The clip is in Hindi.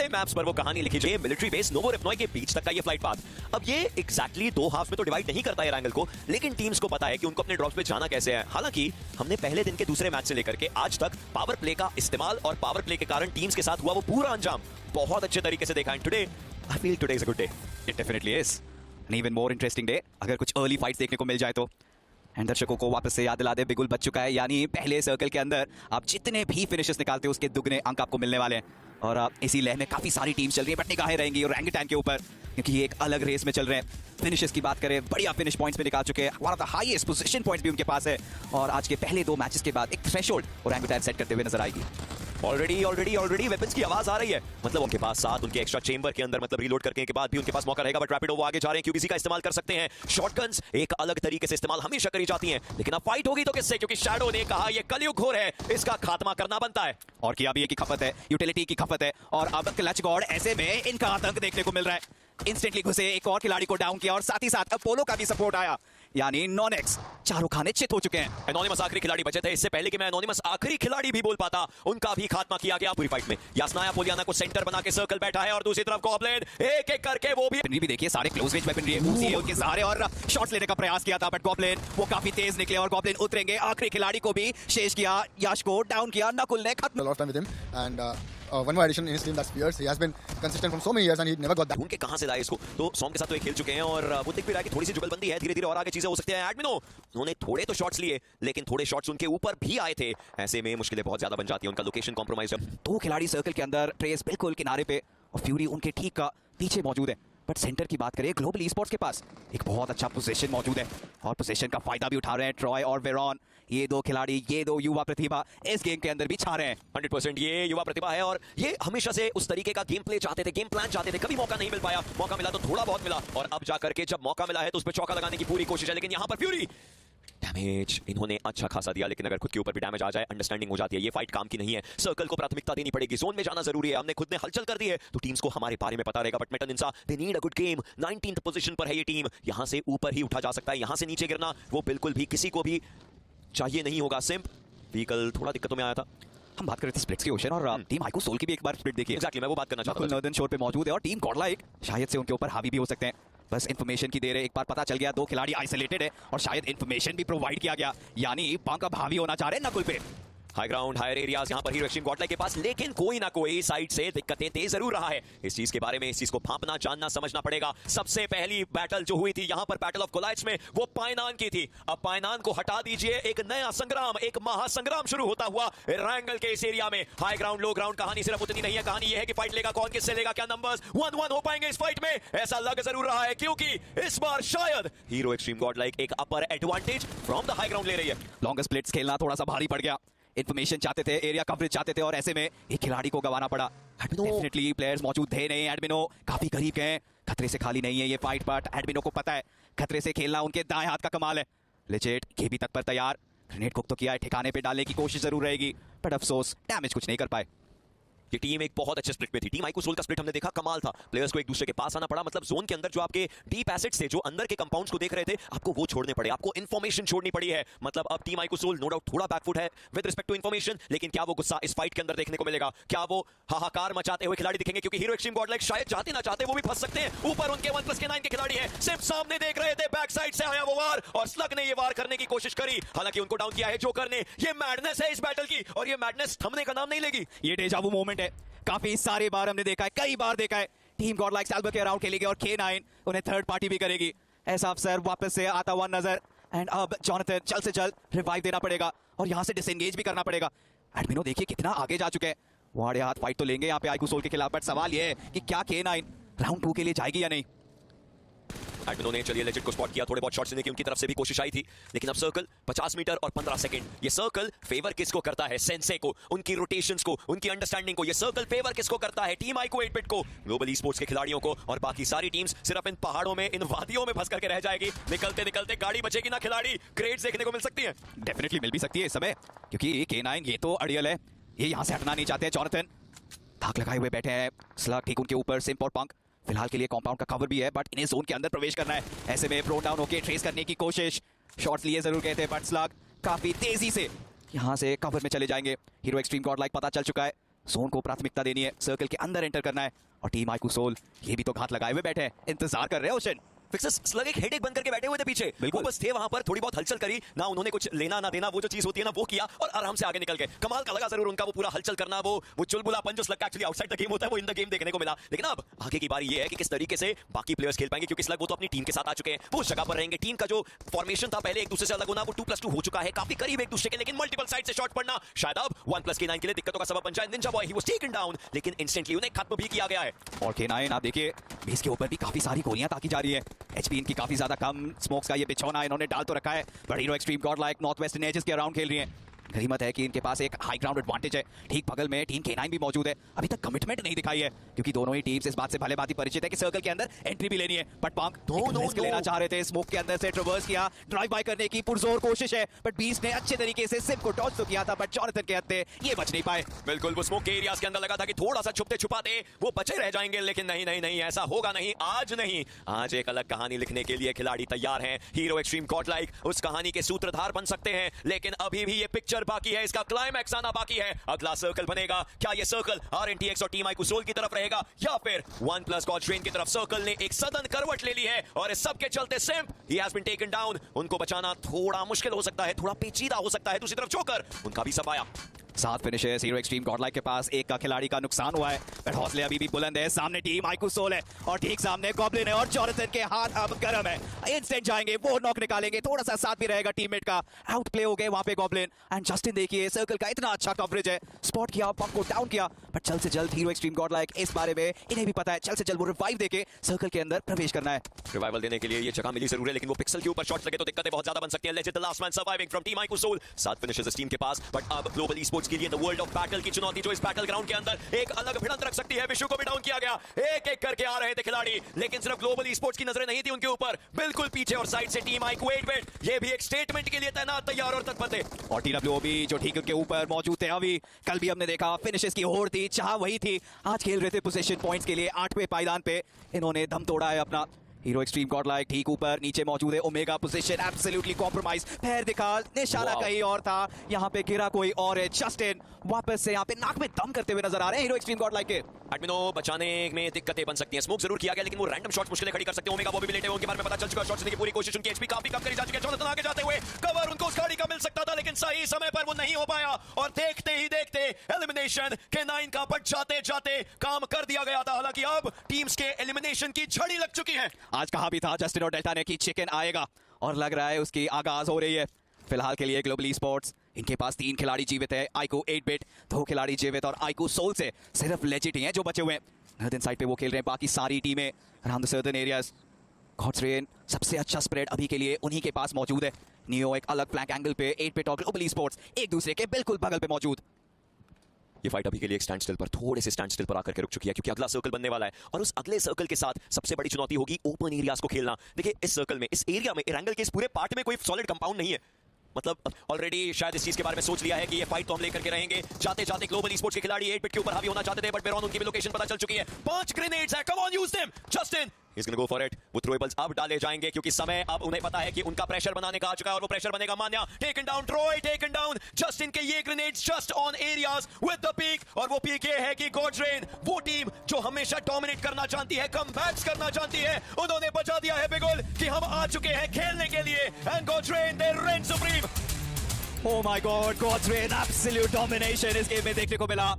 नए मैप्स पर वो कहानी लिखी जाए। मिलिट्री बेस नोवो रिपनॉय के बीच तक का ये फ्लाइट पाथ। अब ये एग्जैक्टली दो हाफ में तो डिवाइड नहीं करता है एंगल को, लेकिन टीम्स को पता है कि उनको अपने ड्रॉप्स पे जाना कैसे है। हालांकि हमने पहले दिन के दूसरे मैच से लेकर के आज तक पावर प्ले का इस्तेमाल और पावर प्ले के कारण टीम्स के साथ हुआ वो पूरा अंजाम बहुत अच्छे तरीके से देखा है। Today I feel today is a good day. It definitely is an even more interesting day अगर कुछ अर्ली फाइट्स देखने को मिल जाए तो। एंड दर्शकों को वापस से याद दिला दे, बिगुल बच चुका है, यानी पहले सर्कल के अंदर आप जितने भी फिनिशेस निकालते हो उसके दुगने अंक आपको मिलने वाले हैं। और इसी लहर में काफी सारी टीम्स चल रही है, बट निगाहें रहेंगी ओरंगुटान के ऊपर, क्योंकि ये एक अलग रेस में चल रहे हैं। फिनिशेस की बात करें, बढ़िया फिनिश पॉइंट्स में निकाल चुके हैं, one of the highest position points भी उनके पास है। और आज के पहले दो मैचेस के बाद एक थ्रेशोल्ड ओरंगुटान सेट करते हुए नजर आएगी। ऑलरेडी वेपन्स की आवाज आ रही है, मतलब उनके पास 7 उनके एक्स्ट्रा चेंबर के अंदर, मतलब रीलोड करने के बाद भी उनके पास मौका रहेगा। बट रैपिडो वो आगे जा रहे हैं, क्यूबीसी का इस्तेमाल कर सकते हैं। शॉटगन्स एक अलग तरीके से इस्तेमाल हमेशा करी जाती हैं, लेकिन अब फाइट होगी तो किससे? क्योंकि शैडो ने कहा ये कलयुग घोर है, इसका खात्मा करना बनता है। और किया भी की खपत है, यूटिलिटी की खपत है, और अब क्लच गॉड ऐसे में इनका आतंक देखने को मिल रहा है। इंस्टेंटली घुसे, एक और खिलाड़ी को डाउन किया और साथ ही साथ अपोलो का भी सपोर्ट आया, यानी नॉनेक्स चारों खाने चित हो चुके हैं। एनोनिमस आखिरी खिलाड़ी बचे थे, इससे पहले कि मैं एनोनिमस आखिरी खिलाड़ी भी बोल पाता, उनका भी खात्मा किया गया पूरी फाइट में। यास्नाया पोलियाना को सेंटर बना के सर्कल बैठा है और दूसरी तरफ गॉब्लिन एक एक करके वो भी देखिए सारे क्लोज रेंज वेपनरी है, उसी उनके सहारे और शॉट्स लेने का प्रयास किया था, बट गॉब्लिन वो काफी तेज निकले और गॉब्लिन उतरेंगे। आखिरी खिलाड़ी को भी शेष किया, यश को डाउन किया, नकुल ने खत्म। One more addition in his team, that's Fierce. He has been consistent from so many years and he never got that. उनके कहां से लाए इसको, तो सॉम के साथ तो ये खेल चुके हैं और वो दिख भी रहा है कि थोड़ी सी जुगलबंदी है, धीरे-धीरे और आगे चीजें हो सकती हैं। एडमिनो उन्होंने थोड़े तो शॉट्स लिए, लेकिन थोड़े शॉट्स उनके ऊपर भी आए थे, ऐसे में मुश्किलें बहुत ज्यादा बन जाती हैं। उनका लोकेशन कॉम्प्रोमाइज है। दो खिलाड़ी सर्कल के अंदर, ट्रेस बिल्कुल किनारे पे और फ्यूरी उनके ठीक का पीछे मौजूद है। बट सेंटर की बात करें, ग्लोबल ई-स्पोर्ट्स के पास एक बहुत अच्छा पोजीशन मौजूद है और पोजीशन का फायदा भी उठा रहे हैं ट्रॉय और वेरॉन। ये दो खिलाड़ी, ये दो युवा प्रतिभा इस गेम के अंदर भी छा रहे हैं। 100% ये युवा प्रतिभा है और ये हमेशा से उस तरीके का गेम प्ले चाहते थे, गेम प्लान चाहते थे। कभी मौका नहीं मिल पाया, मौका मिला तो थोड़ा बहुत मिला, और अब जाकर के जब मौका मिला है तो उस पर चौका लगाने की पूरी कोशिश है। लेकिन यहाँ पर फ्यूरी डैमेज इन्होंने अच्छा खासा दिया, लेकिन अगर खुद के ऊपर भी डैमेज आ जाए, अंडरस्टैंडिंग हो जाती है ये फाइट काम की नहीं है। सर्कल को प्राथमिकता देनी पड़ेगी, जोन में जाना जरूरी है। हमने खुद ने हलचल कर दी है तो टीम्स को हमारे बारे में पता रहेगा। बट मेटानिंसा they need a good game. 19th position पर है ये टीम, यहां से ऊपर ही उठा जा सकता है, यहां से नीचे गिरना वो बिल्कुल भी किसी को भी चाहिए नहीं होगा। सिंप व्हीकल थोड़ा दिक्कतों में आया था। हम बात कर रहे थे स्प्लिट्स की ओशन और टीम आइको सोल की भी एक बार स्प्लिट देखिए। एग्जैक्टली मैं वो बात करना चाहता हूं। नॉर्दर्न शोर पे मौजूद है और टीम गॉडलाइक शायद से उनके ऊपर हावी भी हो सकते हैं। बस इन्फॉर्मेशन की देर है, एक बार पता चल गया दो खिलाड़ी आइसोलेटेड है और शायद इन्फॉर्मेशन भी प्रोवाइड किया गया, यानी पंक अब हावी होना चाह रहे हैं नकुल पे। हाई ग्राउंड, हायर एरियाज यहां पर हीरो एक्सट्रीम गॉडलाइक के पास, लेकिन कोई ना कोई साइड से दिक्कतें दे जरूर रहा है। इस चीज के बारे में, इस चीज को भांपना, जानना, समझना पड़ेगा। सबसे पहली बैटल जो हुई थी यहां पर बैटल ऑफ गोलाइट्स में, वो पायनान की थी। अब पायनान को हटा दीजिए, एक नया संग्राम, एक महासंग्राम शुरू होता हुआ रैंगल के इस एरिया में। हाई ग्राउंड, लो ग्राउंड, कहानी सिर्फ उतनी नहीं है। कहानी यह है कि फाइट लेगा कौन, किससे लेगा, क्या नंबर्स 1-1 हो पाएंगे इस फाइट में, ऐसा लग जरूर रहा है, क्योंकि इस बार शायद हीरो एक्सट्रीम गॉडलाइक एक upper advantage from the high ground ले रही है। लॉन्ग स्प्लिट्स खेलना थोड़ा सा भारी पड़ गया, इन्फॉर्मेशन चाहते थे, एरिया कवरेज चाहते थे और ऐसे में एक खिलाड़ी को गंवाना पड़ा। डेफिनेटली प्लेयर्स मौजूद थे नहीं, एडमिनो काफी करीब गए, खतरे से खाली नहीं है ये फाइट, बट एडमिनो को पता है खतरे से खेलना उनके दाएं हाथ का कमाल है। लेजेट के भी तक पर तैयार, ग्रेनेड कुक तो किया है, ठिकाने पे डालने की कोशिश जरूर रहेगी, बट अफसोस डैमेज कुछ नहीं कर पाए। ये टीम एक बहुत अच्छे स्प्लिट में थी। टीम आइको सोल का स्प्लिट हमने देखा, कमाल था। प्लेयर्स को एक दूसरे के पास आना पड़ा, मतलब जोन के अंदर जो आपके डीप एसेट्स थे, जो अंदर के कंपाउंड्स को देख रहे थे, आपको वो छोड़ने पड़े, आपको इन्फॉर्मेशन छोड़नी पड़ी है। मतलब अब टीम आइको सोल नो डाउट थोड़ा बैकफुट है विद रिस्पेक्ट टू इन्फॉर्मेशन, लेकिन क्या वो गुस्सा इस फाइट के अंदर देखने को मिलेगा? क्या वो हाहाकार मचाते हुए खिलाड़ी दिखेंगे? क्योंकि हीरो एक्सट्रीम गॉडलाइक शायद चाहते ना चाहते वो भी फंस सकते हैं। ऊपर उनके 1+9 के खिलाड़ी हैं, सिर्फ सामने देख रहे थे, बैक साइड से आया वो वार और स्लग ने ये वार करने की कोशिश करी, हालांकि उनको डाउन किया है जोकर ने। ये मैडनेस है इस बैटल की, और ये मैडनेस थमने का नाम नहीं लेगी। ये डेजावू मोमेंट है, काफी सारे बार हमने देखा है, कई बार देखा है। टीम गॉडलाइक साल्वर के अराउंड खेलेगी और K9 उन्हें थर्ड पार्टी भी करेगी। ऐसा अफसर वापस से आता हुआ नजर, एंड अब जॉनथन जल्द से जल्द रिवाइव देना पड़ेगा और यहां से डिसएंगेज भी करना पड़ेगा। एडमिनो देखिए कितना आगे जा चुके हैं, वाड़े हाथ फाइट तो लेंगे यहाँ पे आइको सोल के खिलाफ, बट सवाल ये है कि क्या K9 राउंड 2 के लिए जाएगी या नहीं। एडमिनो ने चलिए लेजेंड को स्पॉट किया, थोड़े बहुत शॉट्स लेने की उनकी तरफ से भी कोशिश आई थी, लेकिन अब सर्कल 50 मीटर और 15 सेकंड। ये सर्कल फेवर किसको करता है? सेंसे को, उनकी रोटेशंस को, उनकी अंडरस्टैंडिंग को। ये सर्कल फेवर किसको करता है? टीम आइको 8-बिट को, ग्लोबल ई-स्पोर्ट्स के खिलाड़ियों को, और बाकी सारी टीम्स सिर्फ इन पहाड़ों में, इन वादियों में फंस करके रह जाएगी। निकलते निकलते गाड़ी बचेगी ना, खिलाड़ी क्रेट्स देखने को मिल सकती है। डेफिनेटली मिल भी सकती है इस समय, क्योंकि K9 ये तो अड़ियल है, ये यहां से हटना नहीं चाहते। जॉनथन धाक लगाए हुए बैठे हैं, स्लग ठीक उनके ऊपर, सिंप और पंक फिलहाल के लिए कंपाउंड का कवर भी है, बट इन्हें जोन के अंदर प्रवेश करना है। ऐसे में प्रो डाउन होकर ट्रेस करने की कोशिश, शॉट्स लिए जरूर गए थे, बट स्लग काफी तेजी से यहां से कवर में चले जाएंगे। हीरो एक्सट्रीम गॉडलाइक पता चल चुका है, जोन को प्राथमिकता देनी है, सर्कल के अंदर एंटर करना है। और टीम आईकू सोल ये भी तो घात लगाए हुए बैठे हैं, इंतजार कर रहे हैं ओशन। फिक्सर्स स्लग एक हेडेक बन करके बैठे हुए थे पीछे, बिल्कुल। वो बस थे वहां पर, थोड़ी बहुत हलचल करी ना, उन्होंने कुछ लेना ना देना, वो जो चीज होती है ना वो किया और आराम से आगे निकल गए। कमाल का लगा जरूर उनका वो पूरा हलचल करना, वो चुलबुलापन जो slug actually outside the game होता है वो इन द गेम देखने को मिला। लेकिन अब आगे की बारी ये है कि किस तरीके से बाकी प्लेयर्स खेल पाएंगे, क्योंकि स्लग वो तो अपनी टीम के साथ आ चुके हैं, वो उस जगह पर रहेंगे। टीम का जो फॉर्मेशन था पहले एक दूसरे से अलग होना, वो 2+2 हो चुका है, काफी करीब एक दूसरे के, लेकिन मल्टीपल साइड से शॉट पड़ना शायद अब 1+K9 के लिए दिक्कतों का सबब बन जाए। Ninja boy he was taken down, लेकिन इंस्टेंटली उन्हें खत्म भी किया गया है। और K9 आप देखिए बेस के ऊपर भी काफी सारी गोलियां ताकी जा रही है। एचपी इनकी काफी ज्यादा कम, स्मोक्स का ये बिछौना इन्होंने डाल तो रखा है, but hero extreme god like north western edges के अराउंड खेल रही है। गनीमत है कि इनके पास एक हाई ग्राउंड एडवांटेज है। ठीक बगल में टीम K9 भी मौजूद है, अभी तक कमिटमेंट नहीं दिखाई है, क्योंकि दोनों ही टीम्स इस बात से भले भांति परिचित है कि सर्कल के अंदर एंट्री भी लेनी है। बट पांक रिस्क लेना चाह रहे थे, स्मोक के अंदर से ट्रैवर्स किया, ड्राइव बाय करने की पुरजोर कोशिश है, बट बीस्ट ने अच्छे तरीके से सिम को डॉज तो किया था, बट जॉनथन के हत्थे ये बच नहीं पाए। बिल्कुल, वो स्मोक के एरियाज के अंदर लगा था कि थोड़ा सा छुपते छुपाते वो बचे रह जाएंगे, लेकिन नहीं नहीं नहीं, ऐसा होगा नहीं, आज नहीं। आज एक अलग कहानी लिखने के लिए खिलाड़ी तैयार हैं। हीरो एक्सट्रीम गॉड लाइक उस कहानी के सूत्रधार बन सकते हैं, लेकिन अभी भी ये पिक्चर बाकी है, इसका क्लाइमैक्स आना बाकी है। अगला सर्कल बनेगा, क्या ये सर्कल RNTX और टीम आईकू सोल की तरफ रहेगा या फिर 1+ गॉडरेन की तरफ? सर्कल ने एक सदन करवट ले ली है और इस सब के चलते सिम्प ही हैज बीन टेकन डाउन। उनको बचाना थोड़ा मुश्किल हो सकता है, थोड़ा पेचीदा हो सकता है। दूसरी तरफ जोकर, उनका भी सब आया। 7 फिनिशेस हीरो एक्सट्रीम गॉडलाइक के पास, एक का खिलाड़ी का नुकसान हुआ है, पर हौसले अभी भी बुलंद है। सामने टीम आईकू सोल है और ठीक सामने गॉब्लिन है और जॉनथन के हाथ अब गर्म है, इंस्टेंट जाएंगे, वो नॉक निकालेंगे, थोड़ा सा साथ भी रहेगा टीममेट का। आउट प्ले हो गए वहां पे गॉब्लिन एंड जस्टिन। देखिए सर्कल का इतना अच्छा कवरेज है, स्पॉट किया, पंप को डाउन किया, बट जल्द से जल्द हीरो एक्सट्रीम गॉडलाइक इस बारे में इन्हें भी पता है, जल्द से जल्द वो रिवाइव देके सर्कल के अंदर प्रवेश करना है। रिवाइवल देने के लिए ये जगह मिली जरूर है, लेकिन वो पिक्सल के ऊपर शॉट्स लगे तो दिक्कतें बहुत ज्यादा बन सकती हैं। Legend the last man surviving from team iQOO Soul, 7 finishes इस टीम के पास, बट अब ग्लोबल ई-स्पोर्ट्स के लिए द वर्ल्ड ऑफ बैटल की चुनौती जो इस बैटल ग्राउंड के अंदर एक अलग भिड़ंत रख सकती है। विशु को भी डाउन किया गया, एक एक करके आ रहे थे खिलाड़ी, लेकिन सिर्फ ग्लोबल ई-स्पोर्ट्स की नजरें नहीं थी उनके ऊपर, बिल्कुल पीछे और साइड से टीम आईकू 8-बिट ये भी एक स्टेटमेंट के लिए तैनात, तैयार और तत्पर थे। और TWO भी जो ठीक उनके ऊपर मौजूद थे। अभी कल भी हमने देखा फिनिशेस की होड़ थी, चाह वही थी, आज खेल रहे थे पोजीशन पॉइंट्स के लिए 8वें पायदान पे, इन्होंने दम तोड़ा है अपना। हीरो एक्सट्रीम गॉडलाइक ठीक ऊपर, नीचे मौजूद है ओमेगा, पोजीशन एब्सोल्युटली कॉम्प्रोमाइज, पैर दिखा, निशाना कहीं और था, यहाँ पे गिरा कोई और है। जस्टिन वापस से यहाँ पे नाक में दम करते हुए नजर आ रहे हैं हीरो एक्सट्रीम गॉडलाइक के। एडमिनो बचाने में दिक्कतें बन सकती हैं, स्मोक जरूर किया गया, लेकिन वो रैंडम शॉट्स मुश्किलें खड़ी कर सकते हैं। ओमेगा वो भी लेटे हुए, उनके बारे में पता चल चुका है, शॉट्स लेने की पूरी कोशिश, उनकी एचपी काफी कम करी जा चुकी है। जॉनथन आगे जाते हुए कवर उनको उस गाड़ी का मिल सकता था, लेकिन सही समय पर वो नहीं हो पाया, और देखते ही देखते एलिमिनेशन K9 का बच जाते जाते काम कर दिया गया था। हालांकि अब टीम्स के एलिमिनेशन की झड़ी लग चुकी है। आज कहा भी था जस्टिन और डेल्टा ने कि चिकन आएगा, और लग रहा है उसकी आगाज हो रही है। फिलहाल के लिए ग्लोबल ई-स्पोर्ट्स इनके पास 3 खिलाड़ी जीवित है, आईकू 8-बिट 2 खिलाड़ी जीवित, और आईकू सोल से सिर्फ लेजिट ही हैं जो बचे हुए हैं। नॉर्दर्न साइड पे वो खेल रहे हैं, बाकी सारी टीमें अराउंड द सदर्न एरियाज। गॉड्रेन सबसे अच्छा स्प्रेड अभी के लिए उन्हीं के पास मौजूद है। नियो एक अलग फ्लैंक एंगल पे, 8-बिट और ग्लोबल ई-स्पोर्ट्स एक दूसरे के बिल्कुल बगल पे मौजूद। ये फाइट अभी के लिए एक स्टैंड स्टिल पर, थोड़े से स्टैंड स्टिल पर आकर के रुक चुकी है, क्योंकि अगला सर्कल बनने वाला है, और उस अगले सर्कल के साथ सबसे बड़ी चुनौती होगी ओपन एरियाज को खेलना। देखिए इस सर्कल में, इस एरिया में, एरंगल के इस पूरे पार्ट में कोई सॉलिड कंपाउंड नहीं है, मतलब ऑलरेडी शायद इस चीज के बारे में सोच लिया है कि ये फाइट तो हम लेकर के रहेंगे। जाते जाते ग्लोबल ई-स्पोर्ट्स के खिलाड़ी 8-बिट के ऊपर हावी होना चाहते थे, बट बेरॉन उनकी भी लोकेशन पता चल चुकी है। 5 ग्रेनेड्स है, come on use them Justin, He's gonna go for it. वो थ्रोएबल्स अब डाले जाएंगे, क्योंकि समय अब उन्हें पता है कि उनका प्रेशर बनाने का आ चुका है, और वो प्रेशर बनेगा Manya. Taken down Troy, taken down Justin के ये grenades just on areas with the peak, और वो पीक ये है कि गॉड्रेन वो टीम जो हमेशा डोमिनेट करना चाहती है, कमबैक्स करना चाहती है, उन्होंने बचा दिया है बिगुल कि हम आ चुके हैं खेलने के लिए, and Godrain they reign supreme. Oh my God, Godrain absolute domination इस गेम में देखने को मिला।